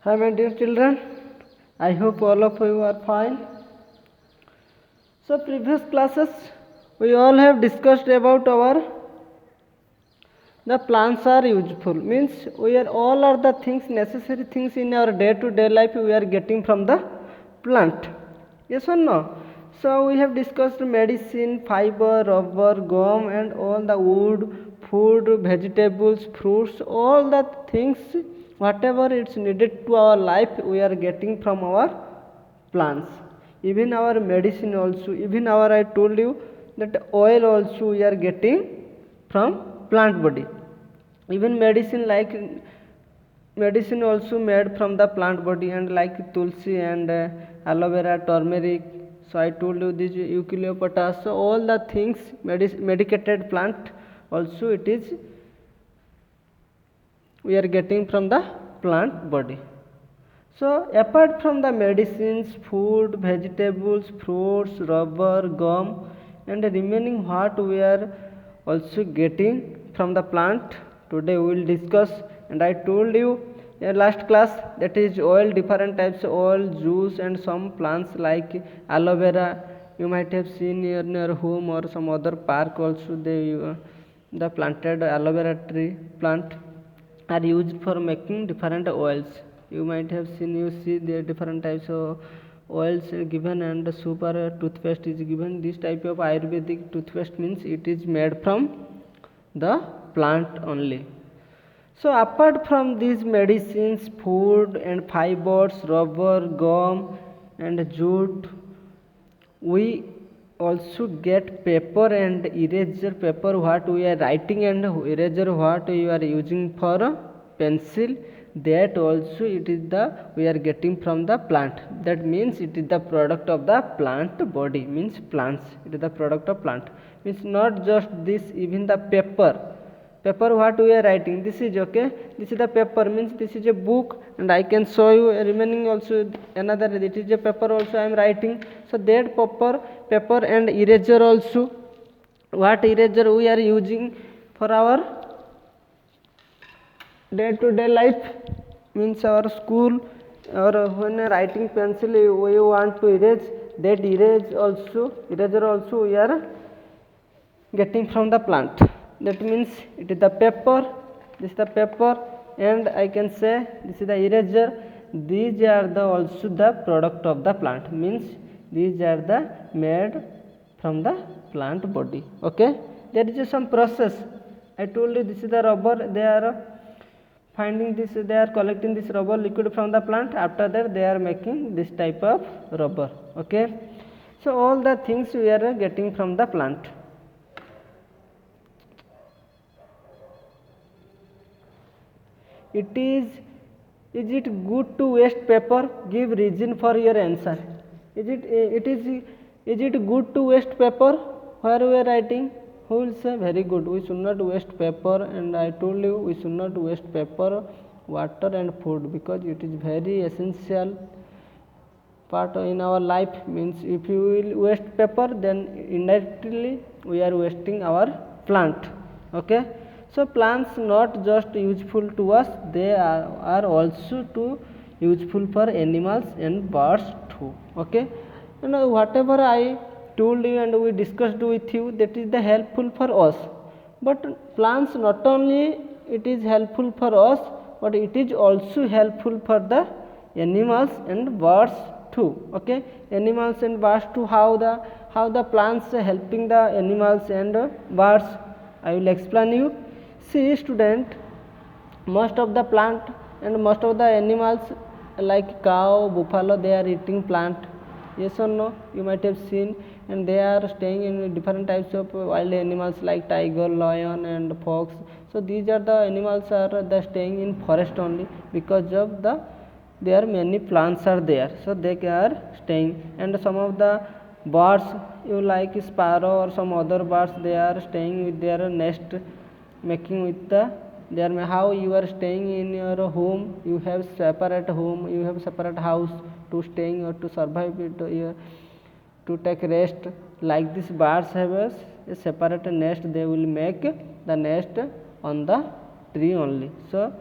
Hi, my dear children. I hope all of you are fine. So, previous classes we all have discussed about our the plants are useful means we are all are the things necessary things in our day to day life we are getting from the plant. Yes or no? So we have discussed medicine, fiber, rubber, gum, and all the wood, food, vegetables, fruits, all the things whatever it's needed to our life we are getting from our plants. Even our medicine also, even our I told you that oil also we are getting from plant body. Even medicine also made from the plant body, and like tulsi and aloe vera, turmeric. So I told you this eucalyptus. So all the things medicated plant also it is we are getting from the plant body. So apart from the medicines, food, vegetables, fruits, rubber, gum, and the remaining what we are also getting from the plant, today we will discuss. And I told you in last class that is oil, different types of oil, juice, and some plants like aloe vera. You might have seen in your home or some other park also the planted aloe vera tree plant are used for making different oils. You might have seen you see there different types of oils given, and super toothpaste is given. This type of ayurvedic toothpaste means it is made from the plant only. So apart from these medicines, food and fibers, rubber, gum, and jute, we also get paper and eraser. Paper what we are writing, and eraser what we are using for a pencil. That also it is the we are getting from the plant. That means it is the product of the plant body, means plants. It is the product of plant, means not just this, even the paper what we are writing, this is okay, this is the paper, means this is a book, and I can show you remaining also another, it is a paper also I am writing. So that paper and eraser also, what eraser we are using for our day to day life, means our school, or when writing pencil we want to erase, that eraser also we are getting from the plant. That means it is the paper, this is the paper, and I can say this is the eraser. These are the also the product of the plant, means these are the made from the plant body. Okay, there is some process. I told you this is the rubber, they are finding this, they are collecting this rubber liquid from the plant. After that they are making this type of rubber. Okay, so all the things we are getting from the plant. Is it good to waste paper? Give reason for your answer. Is it good to waste paper where we are writing? Who will say very good, we should not waste paper? And I told you we should not waste paper, water and food, because it is very essential part in our life. Means if you will waste paper, then indirectly we are wasting our plant. Okay, so plants not just useful to us, they are also to useful for animals and birds too. Okay, and whatever I told you and we discussed with you, that is the helpful for us. But plants not only it is helpful for us, but it is also helpful for the animals and birds too. Okay, animals and birds too. How the plants helping the animals and birds, I will explain you. See student, most of the plant and most of the animals like cow, buffalo, they are eating plant. Yes or no? You might have seen, and they are staying in different types of wild animals like tiger, lion, and fox. So these are the animals are the staying in forest only, because of the there are many plants are there, so they are staying. And some of the birds, you like sparrow or some other birds, they are staying with their nest, making with the there. How you are staying in your home, you have separate home, you have separate house to staying or to survive it, to take rest. Like this birds have a separate nest, they will make the nest on the tree only. So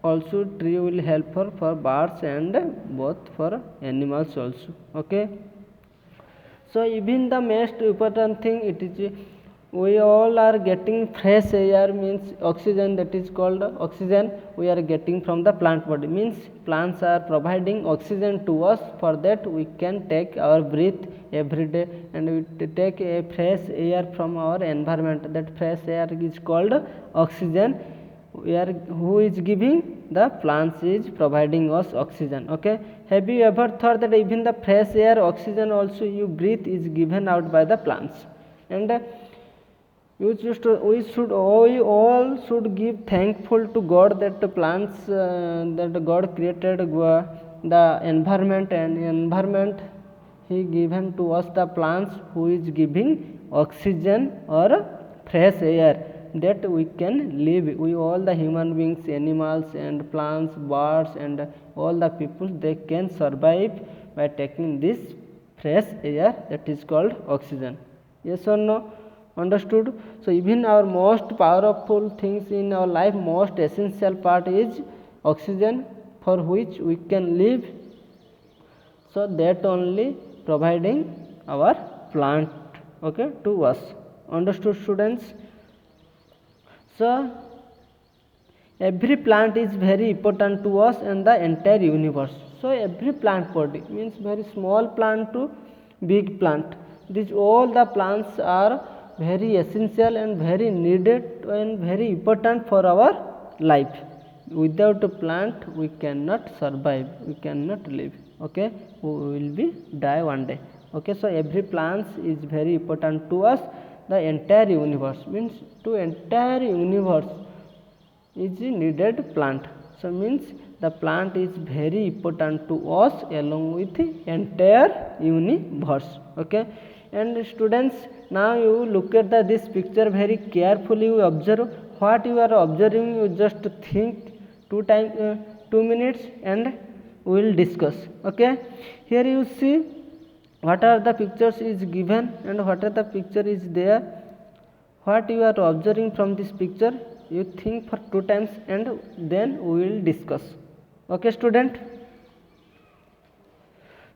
also tree will help for birds and both for animals also. Okay, so even the most important thing, it is we all are getting fresh air, means oxygen, that is called oxygen we are getting from the plant body, means plants are providing oxygen to us. For that we can take our breath every day, and we take a fresh air from our environment. That fresh air is called oxygen. We are, who is giving? The plants is providing us oxygen. Okay, have you ever thought that even the fresh air, oxygen also you breathe, is given out by the plants? And we all should give thankful to God that the plants, that God created the environment, and environment He given to us the plants who is giving oxygen or fresh air that we can live. We all the human beings, animals and plants, birds and all the people, they can survive by taking this fresh air that is called oxygen. Yes or no? Understood? So even our most powerful things in our life, most essential part is oxygen, for which we can live. So that only providing our plant, okay, to us. Understood, students? So every plant is very important to us and the entire universe. So every plant body, means very small plant to big plant, these all the plants are very essential and very needed and very important for our life. Without a plant we cannot survive, we cannot live. Okay, we will be die one day. Okay, so every plant is very important to us. The entire universe, means to entire universe is needed plant. So means the plant is very important to us along with the entire universe. Okay, and students, now you look at this picture very carefully, you observe what you are observing. You just think 2 minutes and we will discuss. Okay, here you see what are the pictures is given and what are the picture is there. What you are observing from this picture, you think for 2 times and then we will discuss. Okay, student?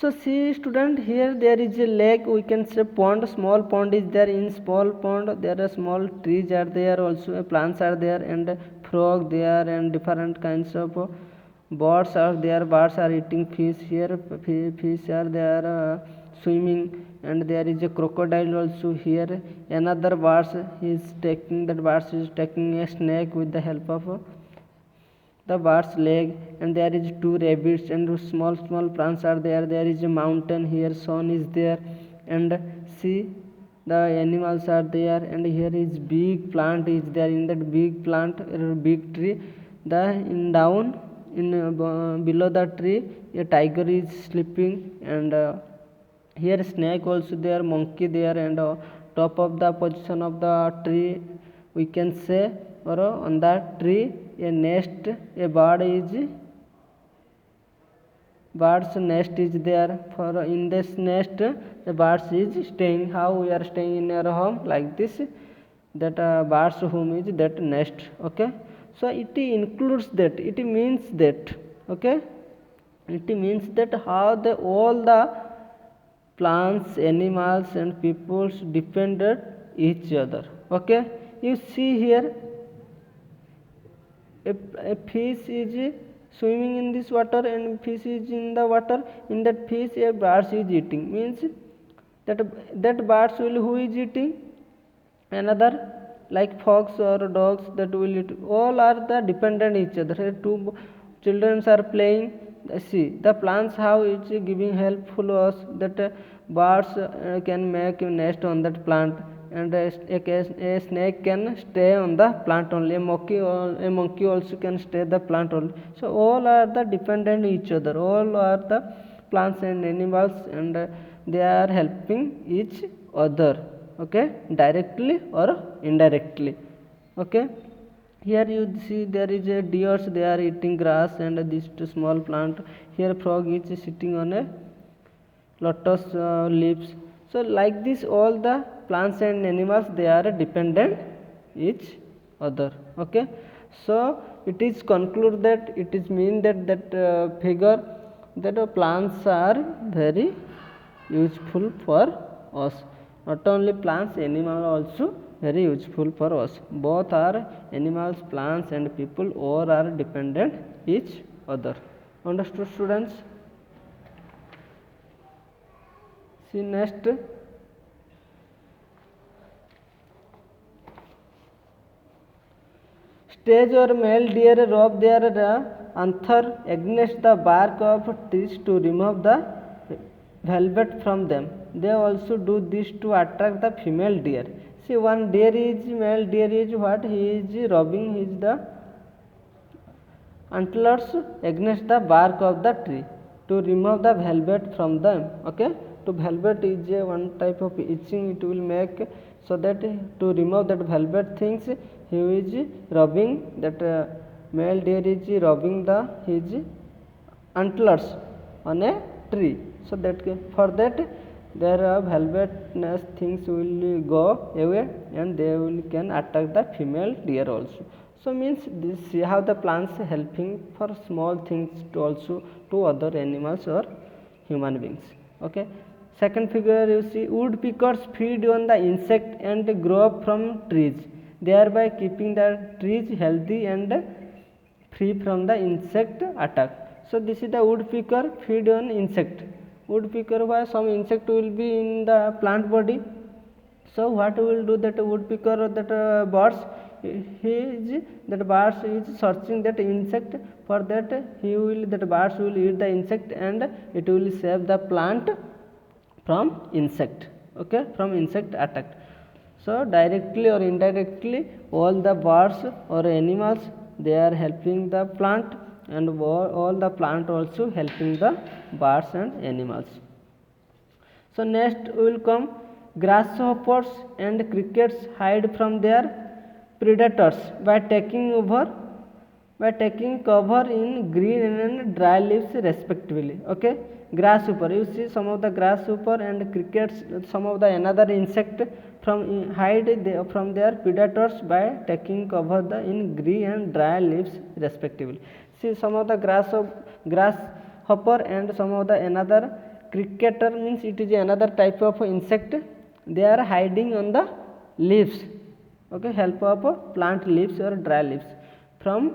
So see, student, here there is a lake, we can say pond, small pond is there. In small pond there are small trees are there, also plants are there, and frog there, and different kinds of birds are there. Birds are eating fish here, fish are there swimming, and there is a crocodile also here. Another bird is taking, that bird is taking a snake with the help of the bird's leg, and there is 2 rabbits and small plants are there. There is a mountain here, sun is there, and see the animals are there, and here is big plant is there. In that big plant, big tree, the in down in below the tree a tiger is sleeping, and here snake also there, monkey there, and top of the position of the tree we can say, or on that tree a nest, a bird's nest is there. For in this nest the birds is staying. How we are staying in our home like this, that bird's home is that nest. Okay, so it includes that, it means that, okay, it means that how the all the plants, animals and peoples depended each other. Okay, you see here a fish is swimming in this water and fish is in the water. In that fish a bird is eating, means that birds will who is eating? Another, like fox or dogs, that will eat. All are the dependent each other. 2 children are playing. See the plants how it's giving helpful to us, that birds can make a nest on that plant, and a snake can stay on the plant only. A monkey also can stay the plant only. So all are the dependent each other. All are the plants and animals, and they are helping each other. Okay, directly or indirectly. Okay, here you see there is a deers, they are eating grass, and this small plant. Here frog is sitting on a lotus leaves. So like this all the plants and animals, they are dependent each other. Okay, so it is conclude that it is mean that figure that plants are very useful for us. Not only plants, animal also very useful for us. Both are animals, plants and people, all are dependent each other. Understood students? See next. Stage or male deer rub their anther against the bark of trees to remove the velvet from them. They also do this to attract the female deer. See, one male deer is what? He is rubbing the antlers against the bark of the tree to remove the velvet from them. Okay, to velvet is one type of itching it will make, so that to remove that velvet things he is rubbing that male deer is rubbing his antlers on a tree, so that for that their velvetness things will go away and they will can attack the female deer also. So means this, see how the plants helping for small things to also to other animals or human beings. Okay, second figure you see, woodpeckers feed on the insect and grow up from trees, thereby keeping the trees healthy and free from the insect attack. So this is the woodpecker feed on insect. Woodpecker, why some insect will be in the plant body. So what will do that woodpecker or that birds, that birds is searching that insect, for that that birds will eat the insect and it will save the plant from insect. Okay, from insect attack. So directly or indirectly all the birds or animals they are helping the plant, and all the plant also helping the birds and animals. So next will come, grasshoppers and crickets hide from their predators by taking cover in green and dry leaves respectively. Okay, grasshopper, you see some of the grasshopper and crickets, some of the another insect from hide from their predators by taking cover in green and dry leaves respectively. See some of the grasshopper and some of the another cricketer, means it is another type of insect, they are hiding on the leaves. Okay, help of plant leaves or dry leaves from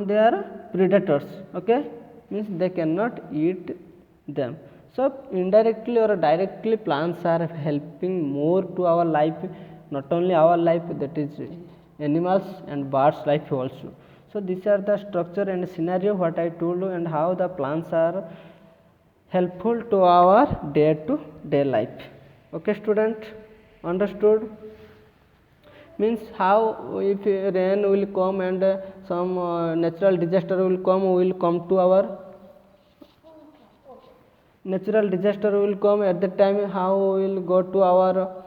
their predators. Okay, means they cannot eat them. So indirectly or directly plants are helping more to our life, not only our life, that is animals and birds life also. So these are the structure and scenario what I told you, and how the plants are helpful to our day to day life. Okay student, understood? Means how if rain will come and some natural disaster will come to our natural disaster will come, at that time how we will go to our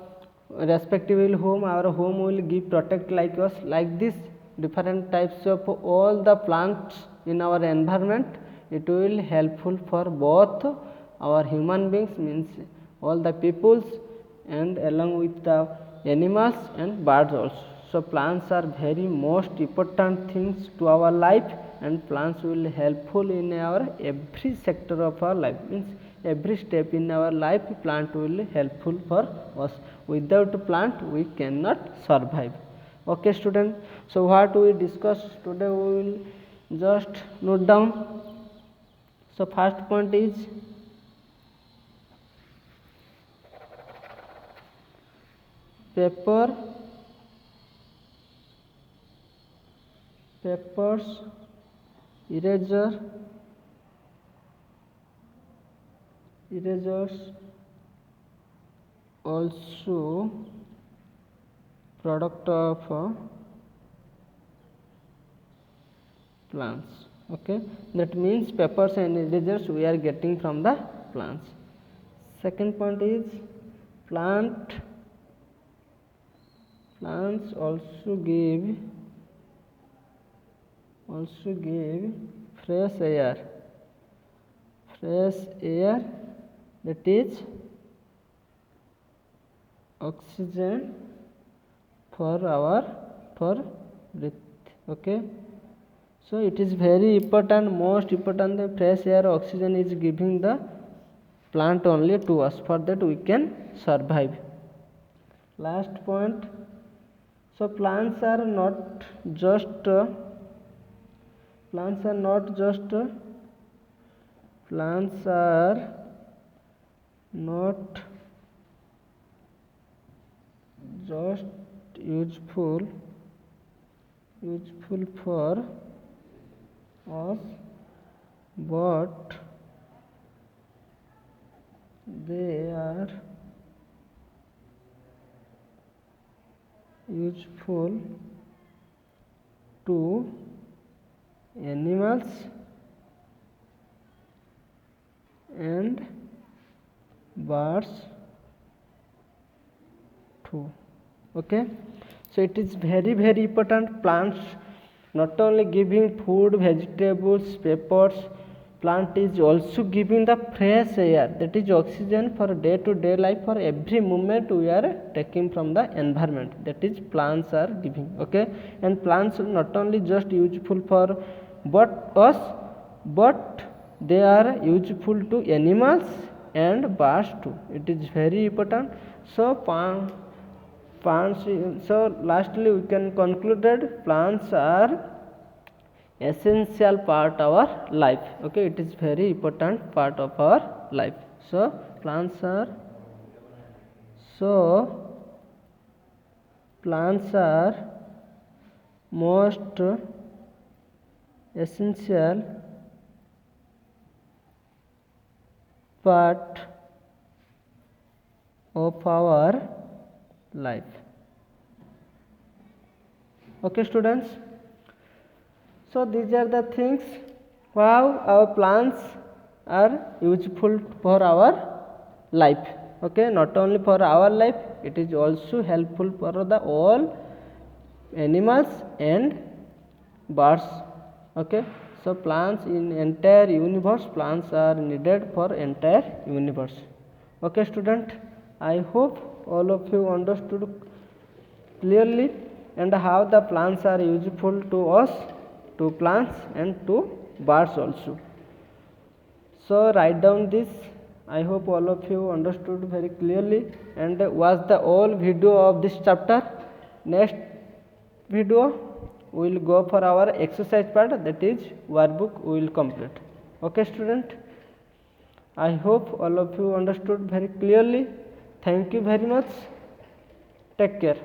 respective home, our home will give protect like us. Like this different types of all the plants in our environment, it will helpful for both our human beings, means all the peoples, and along with the animals and birds also. So plants are very most important things to our life, and plants will helpful in our every sector of our life, means every step in our life plant will helpful for us. Without plant we cannot survive. Okay student, so what we discussed today we will just note down. So first point is papers, erasers also product of plants. Okay, that means papers and erasers we are getting from the plants. Second point is plants also give fresh air, that is oxygen for for breath. Okay, so it is very important, most important, the fresh air, oxygen is giving the plant only to us, for that we can survive. Last point, so plants are not just plants are not just plants are not just useful for us, but they are useful to animals and birds too. Okay, so it is very important. Plants not only giving food, vegetables, peppers, plant is also giving the fresh air, that is oxygen, for day to day life, for every moment we are taking from the environment, that is plants are giving. Okay, and plants are not only just useful for but us, but they are useful to animals and birds too. It is very important. So plants, so lastly we can conclude that plants are essential part of our life. Okay, it is very important part of our life. So plants are most essential part of our life. Okay, students, so these are the things how our plants are useful for our life. Okay, not only for our life, it is also helpful for the all animals and birds. Okay, so plants in entire universe, plants are needed for entire universe. Okay, student, I hope all of you understood clearly and how the plants are useful to us, to plants and to birds also. So write down this. I hope all of you understood very clearly and watch the whole video of this chapter. Next video we will go for our exercise part, that is workbook we will complete. Okay, student, I hope all of you understood very clearly. Thank you very much. Take care.